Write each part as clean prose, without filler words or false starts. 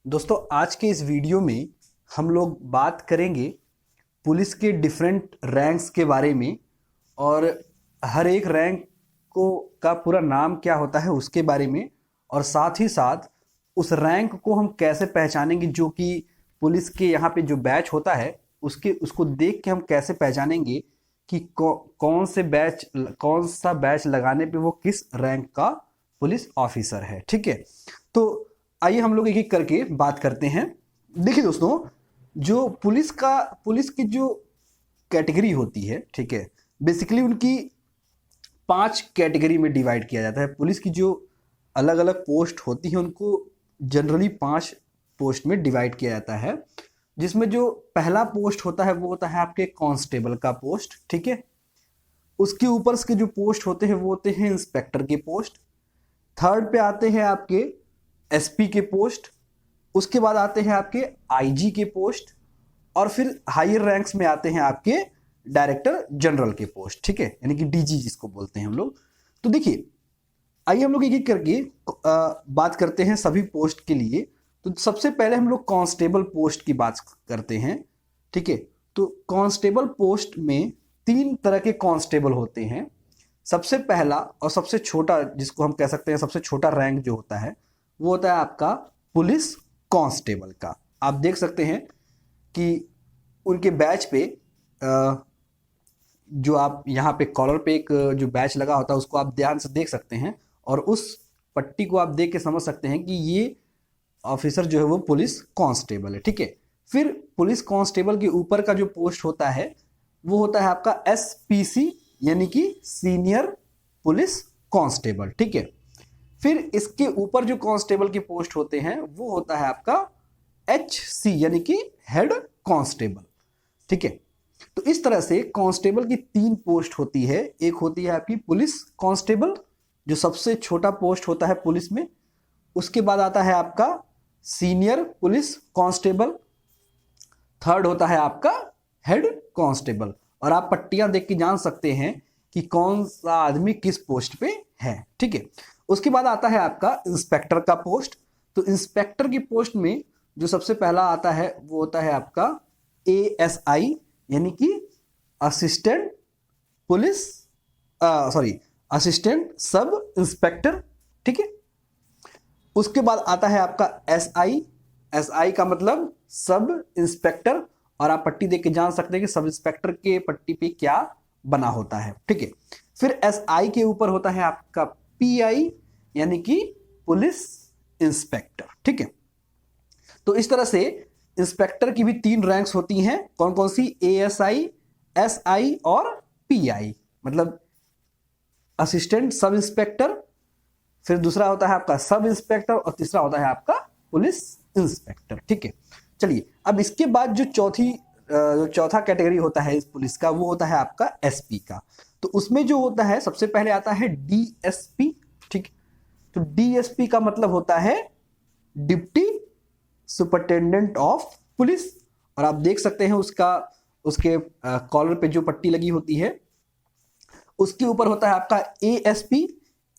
दोस्तों आज के इस वीडियो में हम लोग बात करेंगे पुलिस के डिफरेंट रैंक्स के बारे में और हर एक रैंक को का पूरा नाम क्या होता है उसके बारे में, और साथ ही साथ उस रैंक को हम कैसे पहचानेंगे जो कि पुलिस के यहाँ पे जो बैच होता है उसको देख के हम कैसे पहचानेंगे कि कौन सा बैच लगाने पे वो किस रैंक का पुलिस ऑफिसर है। ठीक है, तो आइए हम लोग एक एक करके बात करते हैं। देखिए दोस्तों, जो पुलिस की जो कैटेगरी होती है, ठीक है, बेसिकली उनकी 5 कैटेगरी में डिवाइड किया जाता है। पुलिस की जो अलग अलग पोस्ट होती है उनको जनरली 5 पोस्ट में डिवाइड किया जाता है, जिसमें जो पहला पोस्ट होता है वो होता है आपके कांस्टेबल का पोस्ट। ठीक है, उसके ऊपर के जो पोस्ट होते हैं वो होते हैं इंस्पेक्टर के पोस्ट। थर्ड पे आते हैं आपके एसपी के पोस्ट, उसके बाद आते हैं आपके आईजी के पोस्ट, और फिर हायर रैंक्स में आते हैं आपके डायरेक्टर जनरल के पोस्ट। ठीक है, यानी कि डीजी जिसको बोलते हैं हम लोग। तो देखिए, आइए हम लोग एक एक करके बात करते हैं सभी पोस्ट के लिए। तो सबसे पहले हम लोग कांस्टेबल पोस्ट की बात करते हैं। ठीक है, तो कांस्टेबल पोस्ट में 3 तरह के कांस्टेबल होते हैं। सबसे पहला और सबसे छोटा, जिसको हम कह सकते हैं सबसे छोटा रैंक जो होता है वो होता है आपका पुलिस कांस्टेबल का। आप देख सकते हैं कि उनके बैच पे जो आप यहाँ पे कॉलर पे एक जो बैच लगा होता है उसको आप ध्यान से देख सकते हैं, और उस पट्टी को आप देख के समझ सकते हैं कि ये ऑफिसर जो है वो पुलिस कांस्टेबल है। ठीक है, फिर पुलिस कांस्टेबल के ऊपर का जो पोस्ट होता है वो होता है आपका एसपीसी, यानी कि सीनियर पुलिस कांस्टेबल। ठीक है, फिर इसके ऊपर जो कांस्टेबल के पोस्ट होते हैं वो होता है आपका एचसी, यानी कि हेड कांस्टेबल। ठीक है, तो इस तरह से कांस्टेबल की 3 पोस्ट होती है। एक होती है आपकी पुलिस कांस्टेबल, जो सबसे छोटा पोस्ट होता है पुलिस में। उसके बाद आता है आपका सीनियर पुलिस कांस्टेबल। थर्ड होता है आपका हेड कांस्टेबल, और आप पट्टियां देख के जान सकते हैं कि कौन सा आदमी किस पोस्ट पे है। ठीक है, उसके बाद आता है आपका इंस्पेक्टर का पोस्ट। तो इंस्पेक्टर की पोस्ट में जो सबसे पहला आता है वो होता है आपका एएसआई, यानी कि assistant police assistant sub inspector. ठीक है, उसके बाद आता है आपका एसआई। एसआई का मतलब सब इंस्पेक्टर, और आप पट्टी देख के जान सकते हैं कि सब इंस्पेक्टर के पट्टी पे क्या बना होता है। ठीक है, फिर एसआई के ऊपर होता है आपका पीआई, यानी कि पुलिस इंस्पेक्टर। ठीक है, तो इस तरह से इंस्पेक्टर की भी 3 रैंक्स होती हैं। कौन कौन सी? एएसआई, एसआई और पीआई, मतलब असिस्टेंट सब इंस्पेक्टर, फिर दूसरा होता है आपका सब इंस्पेक्टर, और तीसरा होता है आपका पुलिस इंस्पेक्टर। ठीक है, चलिए अब इसके बाद जो चौथा कैटेगरी होता है इस पुलिस का वो होता है आपका एसपी का। तो उसमें जो होता है सबसे पहले आता है डीएसपी। ठीक, तो डीएसपी का मतलब होता है डिप्टी सुपरिटेंडेंट ऑफ पुलिस, और आप देख सकते हैं उसके कॉलर पे जो पट्टी लगी होती है उसके ऊपर होता है आपका एएसपी।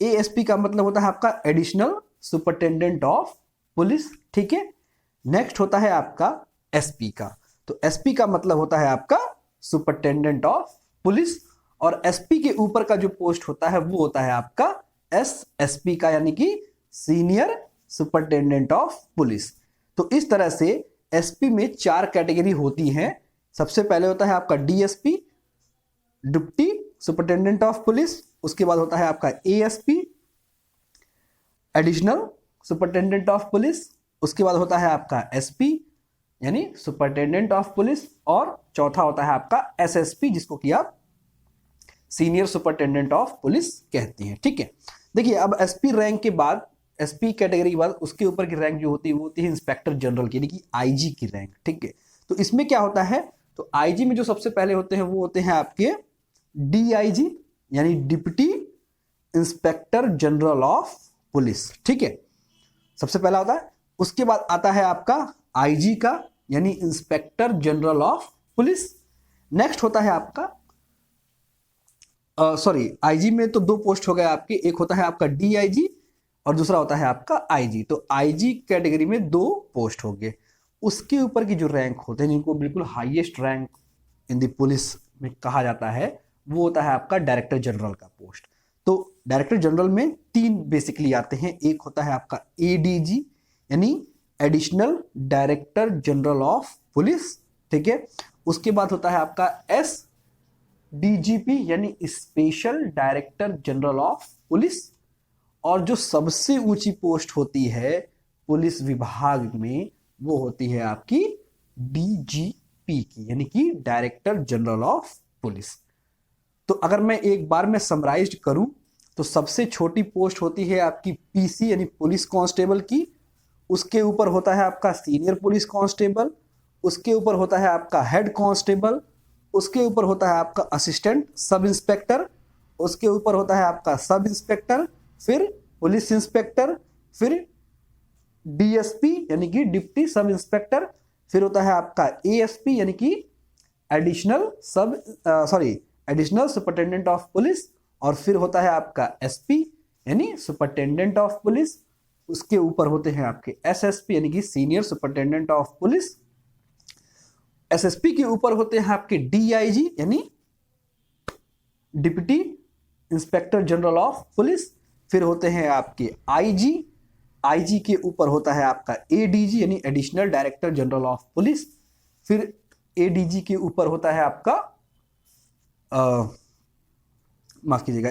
एएसपी का मतलब होता है आपका एडिशनल सुपरिटेंडेंट ऑफ पुलिस। ठीक है, नेक्स्ट होता है आपका एसपी का। तो एसपी का मतलब होता है आपका सुपरिटेंडेंट ऑफ पुलिस, और एसपी के ऊपर का जो पोस्ट होता है वो होता है आपका एसएसपी का, यानी कि सीनियर सुपरिटेंडेंट ऑफ पुलिस। तो इस तरह से एसपी में 4 कैटेगरी होती हैं। सबसे पहले होता है आपका DSP, deputy superintendent of police. उसके बाद होता है आपका ASP, additional superintendent of police. उसके बाद होता है आपका एसपी, यानी सुपरिटेंडेंट ऑफ पुलिस, और चौथा होता है आपका एसएसपी, जिसको कि आप सीनियर सुपरिटेंडेंट ऑफ पुलिस कहते हैं। ठीक है, देखिए अब एसपी रैंक के बाद, एसपी कैटेगरी के बाद उसके ऊपर की रैंक जो होती है वो होती है इंस्पेक्टर जनरल की, यानी कि आईजी की रैंक। ठीक है, तो इसमें क्या होता है, तो आईजी में जो सबसे पहले होते हैं वो होते हैं आपके डीआईजी, यानी deputy inspector general of police. ठीक है, सबसे पहला होता है। उसके बाद आता है आपका आईजी का, यानी inspector general of police. Next होता है आपका आईजी में तो 2 पोस्ट हो गए आपके। एक होता है आपका डीआईजी, और दूसरा होता है आपका आईजी। तो आईजी कैटेगरी में 2 पोस्ट हो गए। उसके ऊपर की जो रैंक होते हैं, जिनको बिल्कुल highest rank in the police में कहा जाता है, वो होता है आपका डायरेक्टर जनरल का पोस्ट। तो डायरेक्टर जनरल में 3 बेसिकली आते हैं। एक होता है आपका एडीजी यानी additional director general of police, ठीक है। उसके बाद होता है आपका एसडीजीपी यानी special director general of police. और जो सबसे ऊंची पोस्ट होती है पुलिस विभाग में, वो होती है आपकी डीजीपी की, यानी कि डायरेक्टर जनरल ऑफ पुलिस। तो अगर मैं एक बार में समराइज्ड करूं तो सबसे छोटी पोस्ट होती है आपकी पीसी यानी पुलिस कांस्टेबल की। उसके ऊपर होता है आपका सीनियर पुलिस कांस्टेबल। उसके ऊपर होता है आपका हेड कांस्टेबल। उसके ऊपर होता है आपका असिस्टेंट सब इंस्पेक्टर। उसके ऊपर होता है आपका सब इंस्पेक्टर, फिर पुलिस इंस्पेक्टर, फिर डीएसपी यानी कि डिप्टी सब इंस्पेक्टर, फिर होता है आपका एएसपी यानी कि एडिशनल सुपरिटेंडेंट ऑफ पुलिस, और फिर होता है आपका एसपी यानी सुपरिटेंडेंट ऑफ पुलिस। उसके ऊपर होते हैं आपके एसएसपी यानी कि senior superintendent of police. SSP के ऊपर होते हैं आपके डीआईजी यानी deputy inspector general of police. फिर होते हैं आपके आईजी। आईजी के ऊपर होता है आपका एडीजी यानी additional director general of police. फिर एडीजी के ऊपर होता है आपका माफ कीजिएगा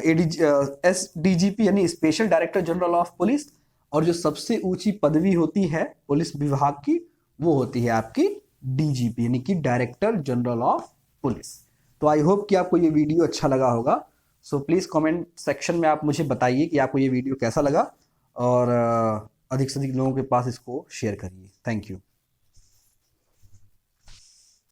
एसडीजीपी यानी special director general of police. और जो सबसे ऊंची पदवी होती है पुलिस विभाग की, वो होती है आपकी डीजीपी यानी कि डायरेक्टर जनरल ऑफ पुलिस। तो आई होप कि आपको ये वीडियो अच्छा लगा होगा। सो प्लीज़ कमेंट सेक्शन में आप मुझे बताइए कि आपको ये वीडियो कैसा लगा, और अधिक से अधिक लोगों के पास इसको शेयर करिए। Thank you.